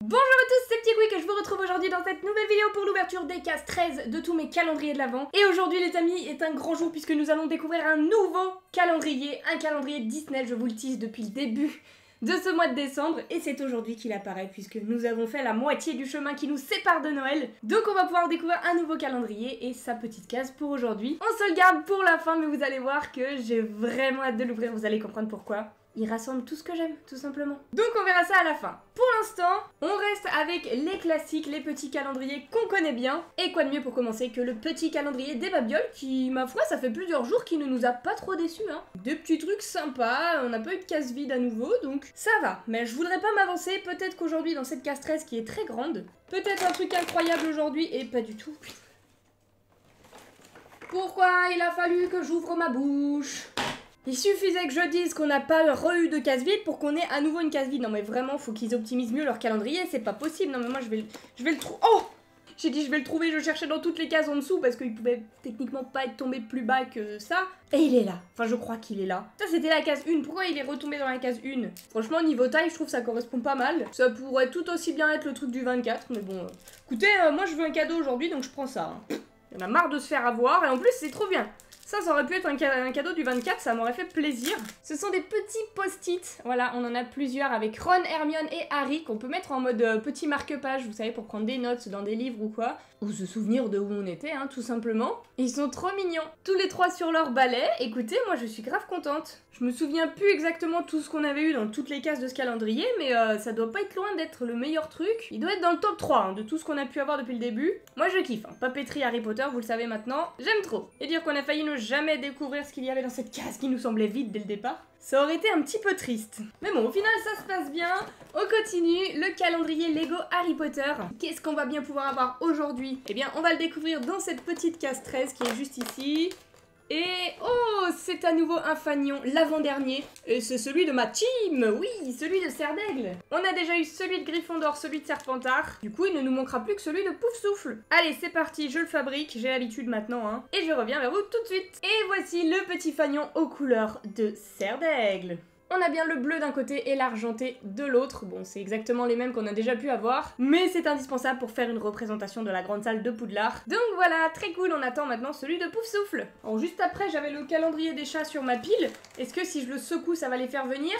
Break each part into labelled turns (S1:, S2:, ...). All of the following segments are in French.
S1: Bonjour à tous, c'est Petit Quick et je vous retrouve aujourd'hui dans cette nouvelle vidéo pour l'ouverture des cases 13 de tous mes calendriers de l'Avent. Et aujourd'hui les amis est un grand jour puisque nous allons découvrir un nouveau calendrier, un calendrier Disney, je vous le tease depuis le début de ce mois de décembre. Et c'est aujourd'hui qu'il apparaît puisque nous avons fait la moitié du chemin qui nous sépare de Noël. Donc on va pouvoir découvrir un nouveau calendrier et sa petite case pour aujourd'hui. On se le garde pour la fin mais vous allez voir que j'ai vraiment hâte de l'ouvrir, vous allez comprendre pourquoi. Il rassemble tout ce que j'aime, tout simplement. Donc on verra ça à la fin. Pour l'instant, on reste avec les classiques, les petits calendriers qu'on connaît bien. Et quoi de mieux pour commencer que le petit calendrier des Babioles qui, ma foi, ça fait plusieurs jours qu'il ne nous a pas trop déçus, hein. Des petits trucs sympas, on n'a pas eu de case vide à nouveau, donc ça va. Mais je voudrais pas m'avancer, peut-être qu'aujourd'hui dans cette case 13 qui est très grande, peut-être un truc incroyable aujourd'hui, et pas du tout. Pourquoi il a fallu que j'ouvre ma bouche ? Il suffisait que je dise qu'on n'a pas eu de case vide pour qu'on ait à nouveau une case vide. Non mais vraiment, faut qu'ils optimisent mieux leur calendrier, c'est pas possible. Non mais moi je vais le trouver. Oh! J'ai dit je vais le trouver, je cherchais dans toutes les cases en dessous parce qu'il pouvait techniquement pas être tombé plus bas que ça. Et il est là. Enfin je crois qu'il est là. Ça c'était la case 1, pourquoi il est retombé dans la case 1? Franchement niveau taille je trouve que ça correspond pas mal. Ça pourrait tout aussi bien être le truc du 24, mais bon. Écoutez, moi je veux un cadeau aujourd'hui donc je prends ça. Hein. Il y en a marre de se faire avoir et en plus c'est trop bien. Ça aurait pu être un cadeau du 24, ça m'aurait fait plaisir. Ce sont des petits post-it, voilà, on en a plusieurs avec Ron, Hermione et Harry qu'on peut mettre en mode petit marque-page, vous savez, pour prendre des notes dans des livres ou quoi. Ou se souvenir de où on était, hein, tout simplement. Ils sont trop mignons. Tous les trois sur leur balai, écoutez, moi je suis grave contente. Je me souviens plus exactement tout ce qu'on avait eu dans toutes les cases de ce calendrier, mais ça doit pas être loin d'être le meilleur truc. Il doit être dans le top 3 hein, de tout ce qu'on a pu avoir depuis le début. Moi je kiffe, hein. Papeterie Harry Potter, vous le savez maintenant, j'aime trop. Et dire qu'on a failli ne jamais découvrir ce qu'il y avait dans cette case qui nous semblait vide dès le départ, ça aurait été un petit peu triste. Mais bon, au final ça se passe bien. On continue, le calendrier Lego Harry Potter. Qu'est-ce qu'on va bien pouvoir avoir aujourd'hui? Eh bien on va le découvrir dans cette petite case 13 qui est juste ici. Et oh, c'est à nouveau un fanion, l'avant-dernier. Et c'est celui de ma team, oui, celui de Serre d'Aigle. On a déjà eu celui de Gryffondor, celui de Serpentard. Du coup, il ne nous manquera plus que celui de Poufsouffle. Allez, c'est parti, je le fabrique, j'ai l'habitude maintenant, hein. Et je reviens vers vous tout de suite. Et voici le petit fanion aux couleurs de Serre d'Aigle. On a bien le bleu d'un côté et l'argenté de l'autre. Bon, c'est exactement les mêmes qu'on a déjà pu avoir, mais c'est indispensable pour faire une représentation de la grande salle de Poudlard. Donc voilà, très cool, on attend maintenant celui de Poufsouffle. Alors juste après, j'avais le calendrier des chats sur ma pile. Est-ce que si je le secoue, ça va les faire venir?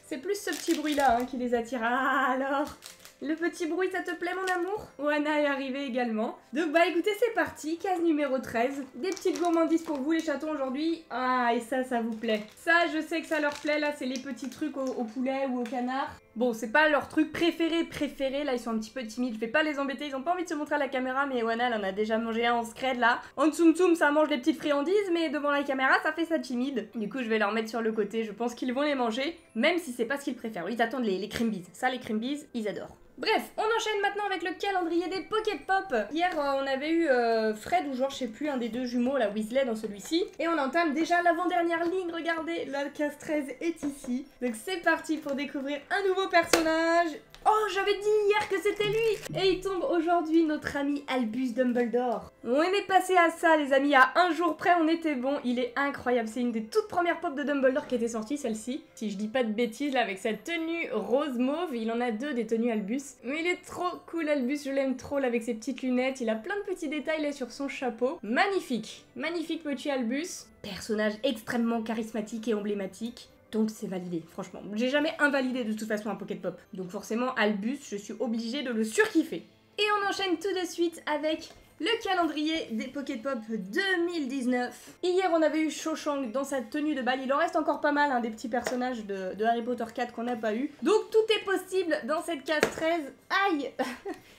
S1: C'est plus ce petit bruit-là hein, qui les attire. Ah alors, le petit bruit, ça te plaît mon amour? Oana est arrivée également. Donc bah écoutez, c'est parti, case numéro 13. Des petites gourmandises pour vous les chatons aujourd'hui. Ah, et ça vous plaît. Ça, je sais que ça leur plaît, là, c'est les petits trucs au poulet ou au canard. Bon, c'est pas leur truc préféré, là, ils sont un petit peu timides, je vais pas les embêter, ils ont pas envie de se montrer à la caméra, mais Oana, elle en a déjà mangé un en scred, là. En tsum tsum, ça mange des petites friandises, mais devant la caméra, ça fait ça timide. Du coup, je vais leur mettre sur le côté, je pense qu'ils vont les manger, même si c'est pas ce qu'ils préfèrent. Ils attendent les crimbies. Ça, les crimbies, ils adorent. Bref, on enchaîne maintenant avec le calendrier des Pocket Pop. Hier, on avait eu Fred ou genre, je sais plus, un des deux jumeaux, la Weasley, dans celui-ci. Et on entame déjà l'avant-dernière ligne, regardez, la case 13 est ici. Donc c'est parti pour découvrir un nouveau personnage. Oh, j'avais dit hier que c'était lui! Et il tombe aujourd'hui, notre ami Albus Dumbledore. On est passé à ça, les amis, à un jour près, on était bon. Il est incroyable, c'est une des toutes premières pop de Dumbledore qui était sortie, celle-ci. Si je dis pas de bêtises, là, avec sa tenue rose mauve, il en a deux des tenues Albus. Mais il est trop cool, Albus, je l'aime trop, là, avec ses petites lunettes. Il a plein de petits détails, là, sur son chapeau. Magnifique, magnifique petit Albus. Personnage extrêmement charismatique et emblématique. Donc c'est validé, franchement. J'ai jamais invalidé de toute façon un Pocket Pop. Donc forcément, Albus, je suis obligée de le surkiffer. Et on enchaîne tout de suite avec le calendrier des Pocket Pop 2019. Hier, on avait eu Cho Chang dans sa tenue de bal. Il en reste encore pas mal, hein, des petits personnages de Harry Potter 4 qu'on n'a pas eu. Donc tout est possible dans cette case 13. Aïe.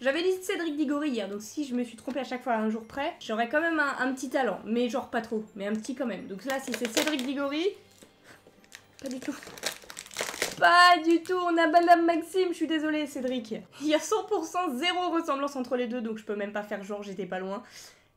S1: J'avais dit Cédric Diggory hier, donc si je me suis trompée à chaque fois à un jour près, j'aurais quand même un petit talent. Mais genre pas trop, mais un petit quand même. Donc là, si c'est Cédric Diggory... Pas du tout. Pas du tout, on a Madame Maxime, je suis désolée Cédric. Il y a 100% zéro ressemblance entre les deux, donc je peux même pas faire genre j'étais pas loin.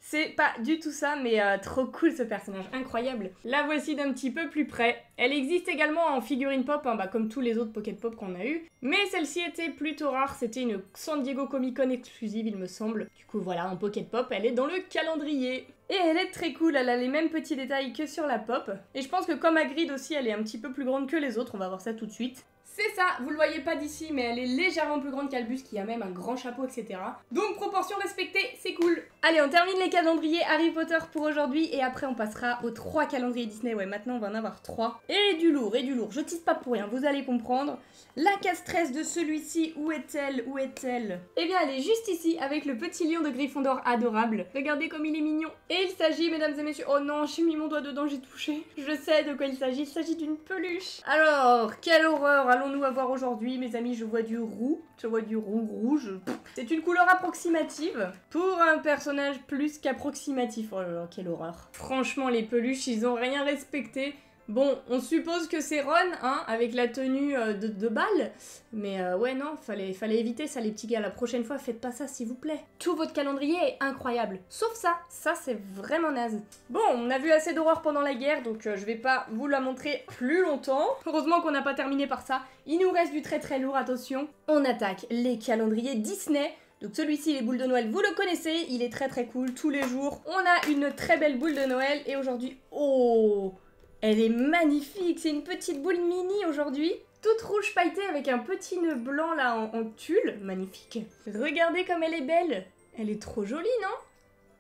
S1: C'est pas du tout ça, mais trop cool ce personnage, incroyable. La voici d'un petit peu plus près. Elle existe également en figurine pop, hein, comme tous les autres Pocket Pop qu'on a eu. Mais celle-ci était plutôt rare, c'était une San Diego Comic Con exclusive il me semble. Du coup voilà, en Pocket Pop, elle est dans le calendrier. Et elle est très cool, elle a les mêmes petits détails que sur la pop. Et je pense que comme Hagrid aussi, elle est un petit peu plus grande que les autres, on va voir ça tout de suite. C'est ça, vous le voyez pas d'ici, mais elle est légèrement plus grande qu'Albus, qui a même un grand chapeau, etc. Donc proportion respectée, c'est cool. Allez, on termine les calendriers Harry Potter pour aujourd'hui, et après on passera aux 3 calendriers Disney. Ouais, maintenant on va en avoir 3. Et du lourd, je tease pas pour rien, vous allez comprendre. La case 13 de celui-ci, où est-elle? Où est-elle? Eh bien, elle est juste ici, avec le petit lion de Gryffondor adorable. Regardez comme il est mignon. Et il s'agit, mesdames et messieurs... Oh non, j'ai mis mon doigt dedans, j'ai touché. Je sais de quoi il s'agit d'une peluche. Alors, quelle horreur allons-nous avoir aujourd'hui, mes amis? Je vois du roux, je vois du roux rouge. C'est une couleur approximative pour un personnage plus qu'approximatif. Oh là là, quelle horreur. Franchement, les peluches, ils ont rien respecté. Bon, on suppose que c'est Ron, hein, avec la tenue de balle. Mais ouais, non, fallait éviter ça, les petits gars. La prochaine fois, faites pas ça, s'il vous plaît. Tout votre calendrier est incroyable. Sauf ça. Ça, c'est vraiment naze. Bon, on a vu assez d'horreur pendant la guerre, donc je vais pas vous la montrer plus longtemps. Heureusement qu'on n'a pas terminé par ça. Il nous reste du très très lourd, attention. On attaque les calendriers Disney. Donc celui-ci, les boules de Noël, vous le connaissez. Il est très très cool, tous les jours. On a une très belle boule de Noël. Et aujourd'hui, oh, elle est magnifique, c'est une petite boule mini aujourd'hui. Toute rouge pailletée avec un petit nœud blanc là en tulle. Magnifique. Regardez comme elle est belle. Elle est trop jolie, non?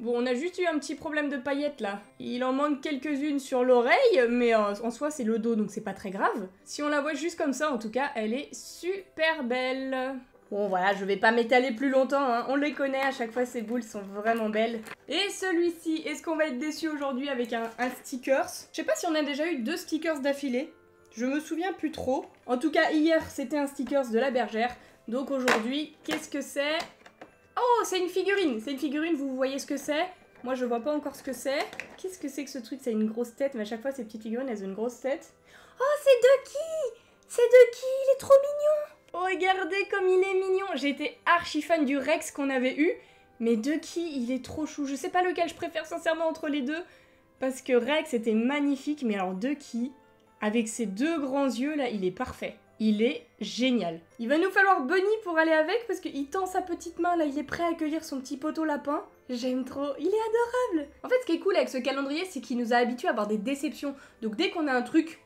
S1: Bon, on a juste eu un petit problème de paillettes là. Il en manque quelques-unes sur l'oreille, mais en soi c'est le dos donc c'est pas très grave. Si on la voit juste comme ça, en tout cas, elle est super belle. Bon voilà, je vais pas m'étaler plus longtemps, hein. On les connaît, à chaque fois ces boules sont vraiment belles. Et celui-ci, est-ce qu'on va être déçu aujourd'hui avec un stickers? Je sais pas si on a déjà eu 2 stickers d'affilée, je me souviens plus trop. En tout cas hier c'était un stickers de la bergère, donc aujourd'hui, qu'est-ce que c'est? Oh, c'est une figurine, vous voyez ce que c'est? Moi je vois pas encore ce que c'est. Qu'est-ce que c'est que ce truc? C'est une grosse tête, mais à chaque fois ces petites figurines elles ont une grosse tête. Oh, c'est Ducky! C'est Ducky, il est trop mignon! Regardez comme il est mignon. J'ai été archi fan du Rex qu'on avait eu, mais Ducky, il est trop chou. Je sais pas lequel je préfère sincèrement entre les deux, parce que Rex était magnifique, mais alors Ducky, avec ses 2 grands yeux là, il est parfait. Il est génial. Il va nous falloir Bunny pour aller avec, parce qu'il tend sa petite main là, il est prêt à accueillir son petit poteau lapin. J'aime trop, il est adorable. En fait, ce qui est cool avec ce calendrier, c'est qu'il nous a habitués à avoir des déceptions. Donc dès qu'on a un truc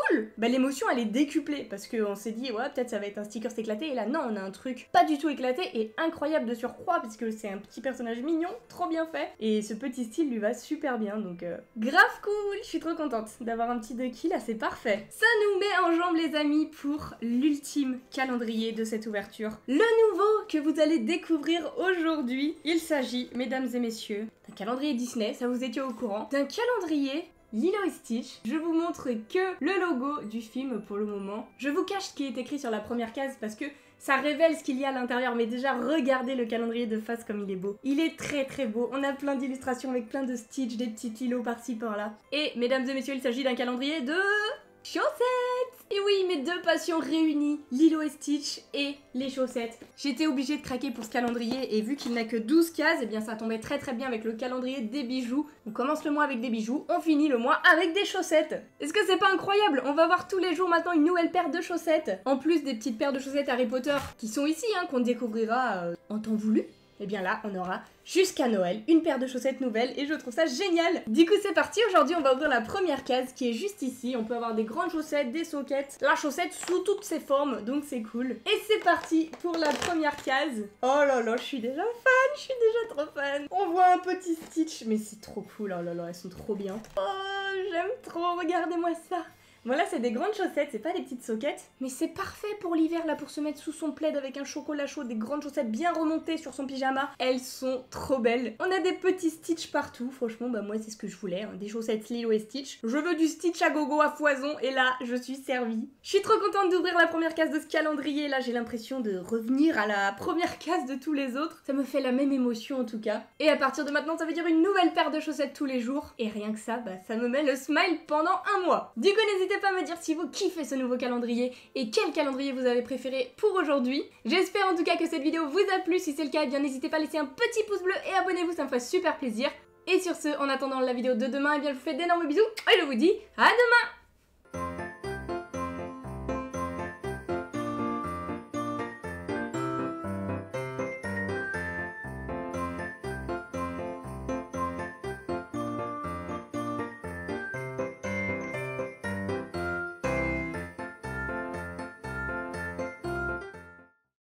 S1: cool, bah l'émotion elle est décuplée parce qu'on s'est dit ouais peut-être ça va être un sticker éclaté, et là non, on a un truc pas du tout éclaté et incroyable de surcroît puisque c'est un petit personnage mignon, trop bien fait, et ce petit style lui va super bien, donc grave cool. Je suis trop contente d'avoir un petit Ducky là, c'est parfait. Ça nous met en jambes les amis pour l'ultime calendrier de cette ouverture, le nouveau que vous allez découvrir aujourd'hui. Il s'agit, mesdames et messieurs, d'un calendrier Disney, ça vous étiez au courant, d'un calendrier Lilo et Stitch. Je vous montre que le logo du film pour le moment. Je vous cache ce qui est écrit sur la première case parce que ça révèle ce qu'il y a à l'intérieur, mais déjà regardez le calendrier de face comme il est beau. Il est très très beau, on a plein d'illustrations avec plein de Stitch, des petits Lilo par-ci par-là. Et mesdames et messieurs, il s'agit d'un calendrier de chaussettes. Et oui, mes 2 passions réunies, Lilo et Stitch et les chaussettes. J'étais obligée de craquer pour ce calendrier et vu qu'il n'a que 12 cases, et bien ça tombait très très bien avec le calendrier des bijoux. On commence le mois avec des bijoux, on finit le mois avec des chaussettes. Est-ce que c'est pas incroyable? On va voir tous les jours maintenant une nouvelle paire de chaussettes. En plus des petites paires de chaussettes Harry Potter qui sont ici, hein, qu'on découvrira en temps voulu. Et bien là, on aura jusqu'à Noël une paire de chaussettes nouvelles et je trouve ça génial. Du coup, c'est parti. Aujourd'hui, on va ouvrir la première case qui est juste ici. On peut avoir des grandes chaussettes, des soquettes, la chaussette sous toutes ses formes, donc c'est cool. Et c'est parti pour la première case. Oh là là, je suis déjà fan, je suis déjà trop fan. On voit un petit Stitch, mais c'est trop cool. Oh là là, elles sont trop bien. Oh, j'aime trop, regardez-moi ça. Voilà, c'est des grandes chaussettes, c'est pas des petites soquettes, mais c'est parfait pour l'hiver là, pour se mettre sous son plaid avec un chocolat chaud, des grandes chaussettes bien remontées sur son pyjama. Elles sont trop belles. On a des petits Stitch partout, franchement, bah moi c'est ce que je voulais, hein, des chaussettes Lilo et Stitch. Je veux du Stitch à gogo à foison et là, je suis servie. Je suis trop contente d'ouvrir la première case de ce calendrier, là j'ai l'impression de revenir à la première case de tous les autres. Ça me fait la même émotion en tout cas. Et à partir de maintenant, ça veut dire une nouvelle paire de chaussettes tous les jours. Et rien que ça, bah ça me met le smile pendant un mois. Du coup, n'hésitez pas à me dire si vous kiffez ce nouveau calendrier et quel calendrier vous avez préféré pour aujourd'hui. J'espère en tout cas que cette vidéo vous a plu. Si c'est le cas, eh bien n'hésitez pas à laisser un petit pouce bleu et abonnez-vous, ça me ferait super plaisir. Et sur ce, en attendant la vidéo de demain, eh bien je vous fais d'énormes bisous et je vous dis à demain.